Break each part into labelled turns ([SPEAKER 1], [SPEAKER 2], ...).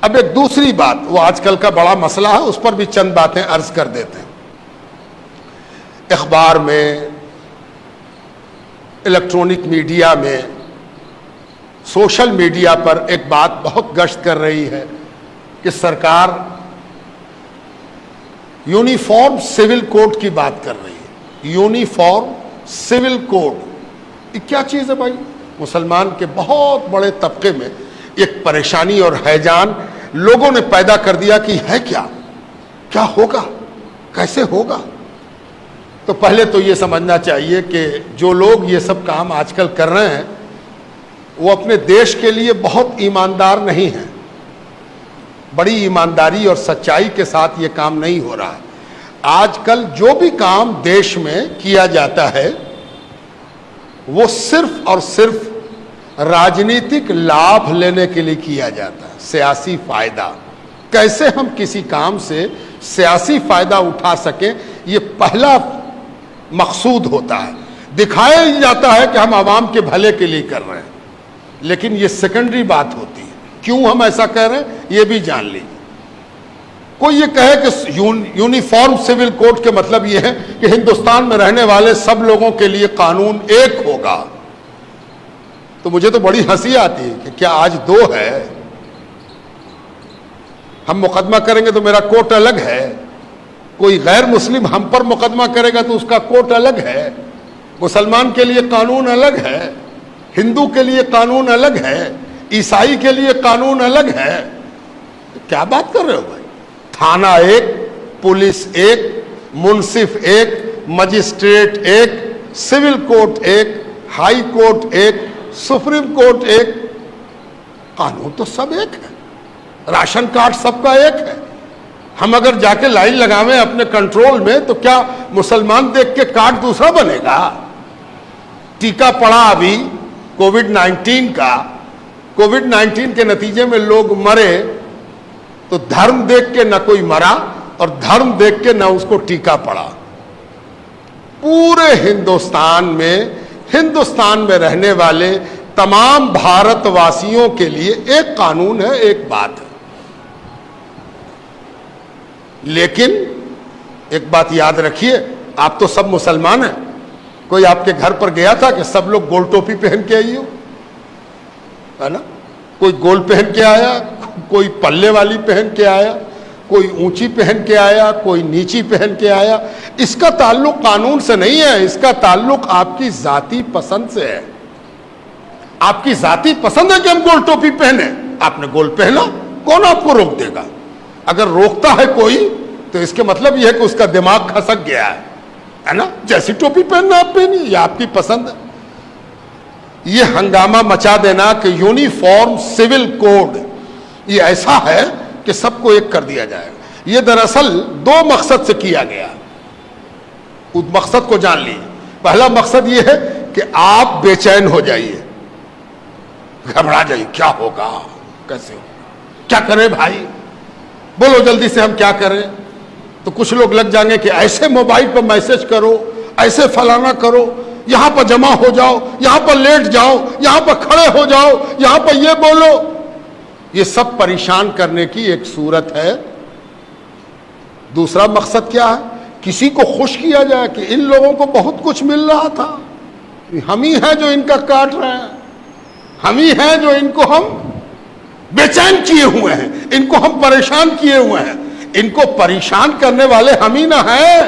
[SPEAKER 1] اب ایک دوسری بات، وہ آج کل کا بڑا مسئلہ ہے، اس پر بھی چند باتیں عرض کر دیتے ہیں۔ اخبار میں، الیکٹرانک میڈیا میں، سوشل میڈیا پر ایک بات بہت گشت کر رہی ہے کہ سرکار یونیفارم سول کوڈ کی بات کر رہی ہے۔ یونیفارم سول کوڈ یہ کیا چیز ہے بھائی؟ مسلمان کے بہت بڑے طبقے میں ایک پریشانی اور ہیجان لوگوں نے پیدا کر دیا کہ ہے کیا ہوگا، کیسے ہوگا؟ تو پہلے تو یہ سمجھنا چاہیے کہ جو لوگ یہ سب کام آج کل کر رہے ہیں وہ اپنے دیش کے لیے بہت ایماندار نہیں ہیں، بڑی ایمانداری اور سچائی کے ساتھ یہ کام نہیں ہو رہا ہے۔ آج کل جو بھی کام دیش میں کیا جاتا ہے وہ صرف اور صرف راجنیتک لابھ لینے کے لیے کیا جاتا ہے، سیاسی فائدہ۔ کیسے ہم کسی کام سے سیاسی فائدہ اٹھا سکیں، یہ پہلا مقصود ہوتا ہے۔ دکھایا جاتا ہے کہ ہم عوام کے بھلے کے لیے کر رہے ہیں، لیکن یہ سیکنڈری بات ہوتی ہے۔ کیوں ہم ایسا کہہ رہے ہیں یہ بھی جان لیجیے۔ کوئی یہ کہے کہ یونیفارم سول کوڈ کے مطلب یہ ہے کہ ہندوستان میں رہنے والے سب لوگوں کے لیے قانون ایک ہوگا، تو مجھے تو بڑی ہنسی آتی ہے کہ کیا آج دو ہے؟ ہم مقدمہ کریں گے تو میرا کوٹ الگ ہے، کوئی غیر مسلم ہم پر مقدمہ کرے گا تو اس کا کوٹ الگ ہے، مسلمان کے لیے قانون الگ ہے، ہندو کے لیے قانون الگ ہے، عیسائی کے لیے قانون الگ ہے۔ کیا بات کر رہے ہو بھائی؟ تھانہ ایک، پولیس ایک، منصف ایک، مجسٹریٹ ایک، سول کورٹ ایک، ہائی کورٹ ایک، سپریم کورٹ ایک، قانون تو سب ایک ہے، راشن کارڈ سب کا ایک ہے۔ ہم اگر جا کے لائن لگاویں اپنے کنٹرول میں تو کیا مسلمان دیکھ کے کارڈ دوسرا بنے گا؟ ٹیکہ پڑا ابھی کووڈ-19 کا، کووڈ-19 کے نتیجے میں لوگ مرے تو دھرم دیکھ کے نہ کوئی مرا اور دھرم دیکھ کے نہ اس کو ٹیکہ پڑا۔ پورے ہندوستان میں رہنے والے تمام بھارت واسیوں کے لیے ایک قانون ہے، ایک بات ہے۔ لیکن ایک بات یاد رکھیے، آپ تو سب مسلمان ہیں۔ کوئی آپ کے گھر پر گیا تھا کہ سب لوگ گول ٹوپی پہن کے آئی ہو، ہے نا؟ کوئی گول پہن کے آیا، کوئی پلے والی پہن کے آیا، کوئی اونچی پہن کے آیا، کوئی نیچی پہن کے آیا۔ اس کا تعلق قانون سے نہیں ہے، اس کا تعلق آپ کی ذاتی پسند سے ہے۔ آپ کی ذاتی پسند ہے کہ ہم گول ٹوپی پہنے، آپ نے گول پہنا، کون آپ کو روک دے گا؟ اگر روکتا ہے کوئی تو اس کے مطلب یہ ہے کہ اس کا دماغ کھسک گیا ہے نا؟ جیسی ٹوپی پہننا آپ پہنی، یہ آپ کی پسند ہے۔ یہ ہنگامہ مچا دینا کہ یونیفارم سول کوڈ یہ ایسا ہے کہ سب کو ایک کر دیا جائے گا، یہ دراصل دو مقصد سے کیا گیا۔ اس مقصد کو جان لیجیے۔ پہلا مقصد یہ ہے کہ آپ بے چین ہو جائیے، گھبرا جائیے، کیا ہوگا، کیسے ہوگا، کیا کریں بھائی، بولو جلدی سے ہم کیا کریں۔ تو کچھ لوگ لگ جائیں گے کہ ایسے موبائل پر میسج کرو، ایسے فلانا کرو، یہاں پر جمع ہو جاؤ، یہاں پر لیٹ جاؤ، یہاں پر کھڑے ہو جاؤ، یہاں پر یہ بولو۔ یہ سب پریشان کرنے کی ایک صورت ہے۔ دوسرا مقصد کیا ہے؟ کسی کو خوش کیا جائے کہ ان لوگوں کو بہت کچھ مل رہا تھا، ہم ہی ہیں جو ان کا کاٹ رہے ہیں، ہم ہی ہیں جو ان کو ہم بے چین کیے ہوئے ہیں، ان کو ہم پریشان کیے ہوئے ہیں، ان کو پریشان کرنے والے ہم ہی نہ ہیں۔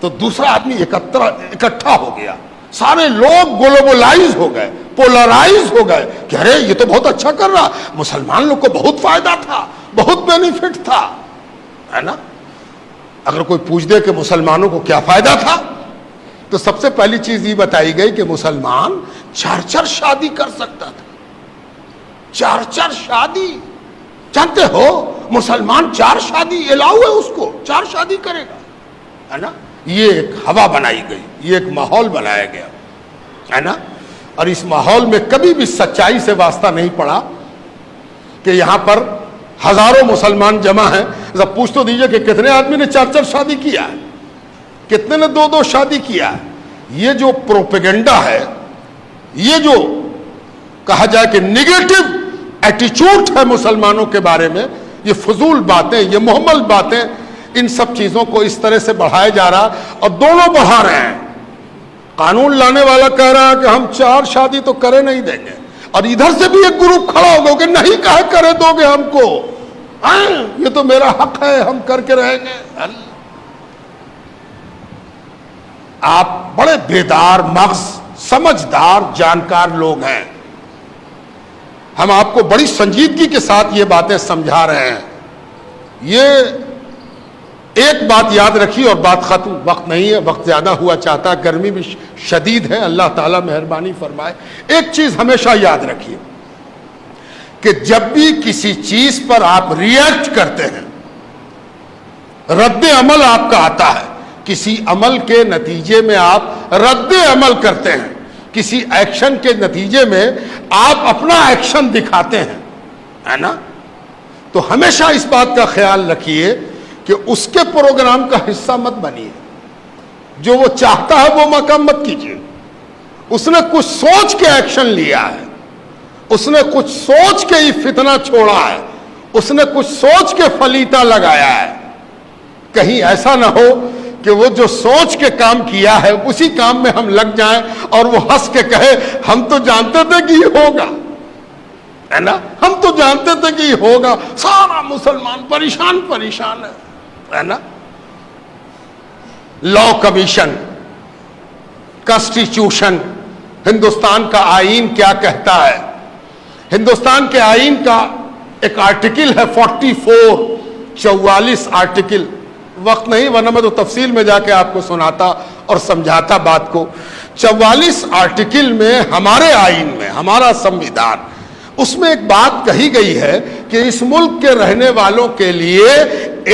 [SPEAKER 1] تو دوسرا آدمی اکٹھا ہو گیا، سارے لوگ گلوبلائز ہو گئے، پولرائز ہو گئے کہ ارے یہ تو بہت اچھا کر رہا، مسلمان لوگ کو بہت فائدہ تھا، بہت بینیفٹ تھا، ہے نا؟ اگر کوئی پوچھ دے کہ مسلمانوں کو کیا فائدہ تھا تو سب سے پہلی چیز یہ بتائی گئی کہ مسلمان 4 شادی کر سکتا تھا۔ 4 شادی، جانتے ہو مسلمان 4 شادی الاؤ ہے، اس کو 4 شادی کرے گا، ہے نا؟ یہ ایک ہوا بنائی گئی، یہ ایک ماحول بنایا گیا، ہے نا؟ اور اس ماحول میں کبھی بھی سچائی سے واسطہ نہیں پڑا کہ یہاں پر ہزاروں مسلمان جمع ہیں، ذرا پوچھ تو دیجئے کہ کتنے آدمی نے 4 شادی کیا ہے، کتنے نے 2 شادی کیا ہے۔ یہ جو پروپیگنڈا ہے، یہ جو کہا جائے کہ نیگیٹو ایٹیچیوڈ ہے مسلمانوں کے بارے میں، یہ فضول باتیں، یہ محمل باتیں، ان سب چیزوں کو اس طرح سے بڑھایا جا رہا، اور دونوں بڑھا رہے ہیں۔ قانون لانے والا کہہ رہا ہے کہ ہم 4 شادی تو کرے نہیں دیں گے، اور ادھر سے بھی ایک گروپ کھڑا ہوگا کہ نہیں کہے کرے دو گے ہم کو، یہ تو میرا حق ہے، ہم کر کے رہیں گے۔ آپ بڑے بیدار مغز، سمجھدار، جانکار لوگ ہیں، ہم آپ کو بڑی سنجیدگی کے ساتھ یہ باتیں سمجھا رہے ہیں۔ یہ ایک بات یاد رکھیے اور بات ختم، وقت نہیں ہے، وقت زیادہ ہوا چاہتا، گرمی بھی شدید ہے، اللہ تعالیٰ مہربانی فرمائے۔ ایک چیز ہمیشہ یاد رکھیے کہ جب بھی کسی چیز پر آپ ریئیکٹ کرتے ہیں، رد عمل آپ کا آتا ہے، کسی عمل کے نتیجے میں آپ رد عمل کرتے ہیں، کسی ایکشن کے نتیجے میں آپ اپنا ایکشن دکھاتے ہیں، ہے نا؟ تو ہمیشہ اس بات کا خیال رکھیے کہ اس کے پروگرام کا حصہ مت بنیے، جو وہ چاہتا ہے وہ مقام مت کیجیے۔ اس نے کچھ سوچ کے ایکشن لیا ہے، اس نے کچھ سوچ کے ہی فتنہ چھوڑا ہے، اس نے کچھ سوچ کے فلیتا لگایا ہے۔ کہیں ایسا نہ ہو کہ وہ جو سوچ کے کام کیا ہے اسی کام میں ہم لگ جائیں اور وہ ہنس کے کہے ہم تو جانتے تھے کہ یہ ہوگا، ہے نا؟ ہم تو جانتے تھے کہ یہ ہوگا، سارا مسلمان پریشان ہے نا؟ لا کمیشن، کانسٹیٹیوشن، ہندوستان کا آئین کیا کہتا ہے؟ ہندوستان کے آئین کا ایک آرٹیکل ہے 44 آرٹیکل، وقت نہیں ورنہ میں تو تفصیل میں جا کے آپ کو سناتا اور سمجھاتا بات کو۔ 44 آرٹیکل میں ہمارے آئین میں، ہمارا سمویدھان، اس میں ایک بات کہی گئی ہے کہ اس ملک کے رہنے والوں کے لیے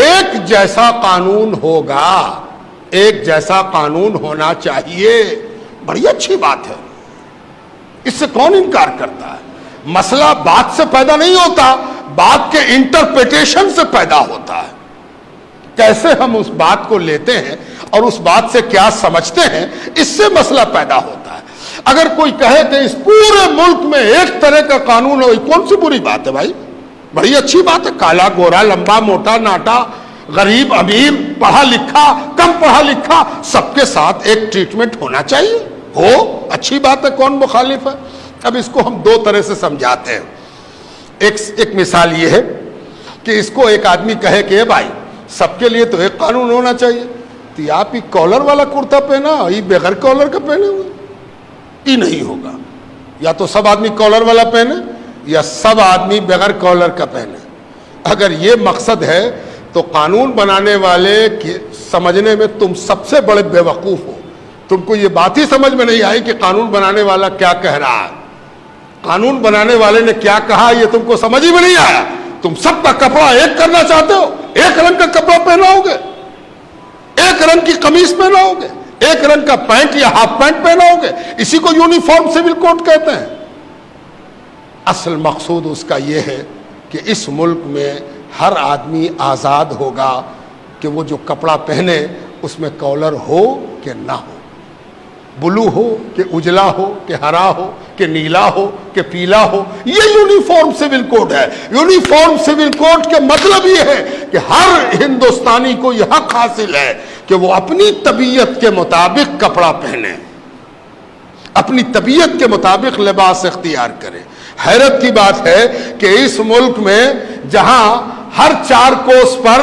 [SPEAKER 1] ایک جیسا قانون ہوگا، ایک جیسا قانون ہونا چاہیے۔ بڑی اچھی بات ہے، اس سے کون انکار کرتا ہے؟ مسئلہ بات سے پیدا نہیں ہوتا، بات کے انٹرپریٹیشن سے پیدا ہوتا ہے۔ کیسے ہم اس بات کو لیتے ہیں اور اس بات سے کیا سمجھتے ہیں، اس سے مسئلہ پیدا ہوتا ہے۔ اگر کوئی کہے کہ اس پورے ملک میں ایک طرح کا قانون ہو، کون سی بری بات ہے بھائی؟ بڑی اچھی بات ہے۔ کالا گورا، لمبا موٹا ناٹا، غریب امیر، پڑھا لکھا کم پڑھا لکھا، سب کے ساتھ ایک ٹریٹمنٹ ہونا چاہیے، ہو اچھی بات ہے، کون مخالف ہے؟ اب اس کو ہم 2 طرح سے سمجھاتے ہیں۔ ایک مثال یہ ہے کہ اس کو ایک آدمی کہے کہ بھائی سب کے لیے تو ایک قانون ہونا چاہیے، تو آپ ہی کالر والا کرتا پہنا، یہ بغیر کالر کا پہنے ہوئے، یہ نہیں ہوگا۔ یا تو سب آدمی کالر والا پہنے یا سب آدمی بغیر کالر کا پہنے۔ اگر یہ مقصد ہے تو قانون بنانے والے سمجھنے میں تم سب سے بڑے بے وقوف ہو۔ تم کو یہ بات ہی سمجھ میں نہیں آئی کہ قانون بنانے والا کیا کہہ رہا ہے، قانون بنانے والے نے کیا کہا، یہ تم کو سمجھ ہی میں نہیں آیا۔ تم سب کا کپڑا ایک کرنا چاہتے ہو، ایک رنگ کا کپڑا پہناؤ گے، ایک رنگ کی قمیص پہناؤ گے، ایک رنگ کا پینٹ یا ہاف پینٹ پہناؤ گے، اسی کو یونیفارم سول کوڈ کہتے ہیں۔ اصل مقصود اس کا یہ ہے کہ اس ملک میں ہر آدمی آزاد ہوگا کہ وہ جو کپڑا پہنے اس میں کالر ہو کہ نہ ہو، بلو ہو کہ اجلا ہو کہ ہرا ہو کہ نیلا ہو کہ پیلا ہو۔ یہ یونیفارم سول کوڈ ہے۔ یونیفارم سول کوڈ کے مطلب یہ ہے کہ ہر ہندوستانی کو یہ حق حاصل ہے کہ وہ اپنی طبیعت کے مطابق کپڑا پہنے، اپنی طبیعت کے مطابق لباس اختیار کرے۔ حیرت کی بات ہے کہ اس ملک میں جہاں ہر 4 کوس پر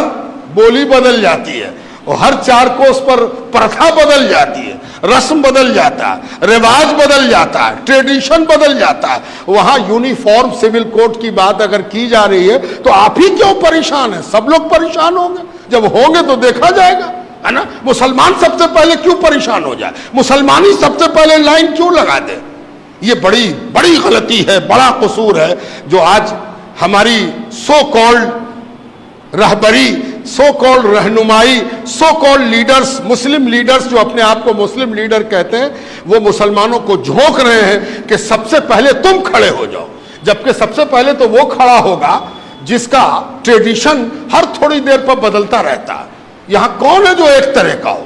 [SPEAKER 1] بولی بدل جاتی ہے اور ہر 4 کوس پر پرتھا بدل جاتی ہے، رسم بدل جاتا ہے، رواج بدل جاتا ہے، ٹریڈیشن بدل جاتا ہے، وہاں یونیفارم سول کوڈ کی بات اگر کی جا رہی ہے تو آپ ہی کیوں پریشان ہیں؟ سب لوگ پریشان ہوں گے، جب ہوں گے تو دیکھا جائے گا، ہے نا؟ مسلمان سب سے پہلے کیوں پریشان ہو جائے؟ مسلمان ہی سب سے پہلے لائن کیوں لگا دے؟ یہ بڑی غلطی ہے، بڑا قصور ہے جو آج ہماری سو کالڈ رہبری، سو کالڈ رہنمائی، so called leaders, Muslim leaders جو اپنے آپ کو مسلم لیڈر کہتے ہیں، وہ مسلمانوں کو جھونک رہے ہیں کہ سب سے پہلے تم کھڑے ہو جاؤ، جبکہ سب سے پہلے تو وہ کھڑا ہوگا جس کا ٹریڈیشن ہر تھوڑی دیر پر بدلتا رہتا ہے۔ یہاں کون ہے جو ایک طرح کا ہو؟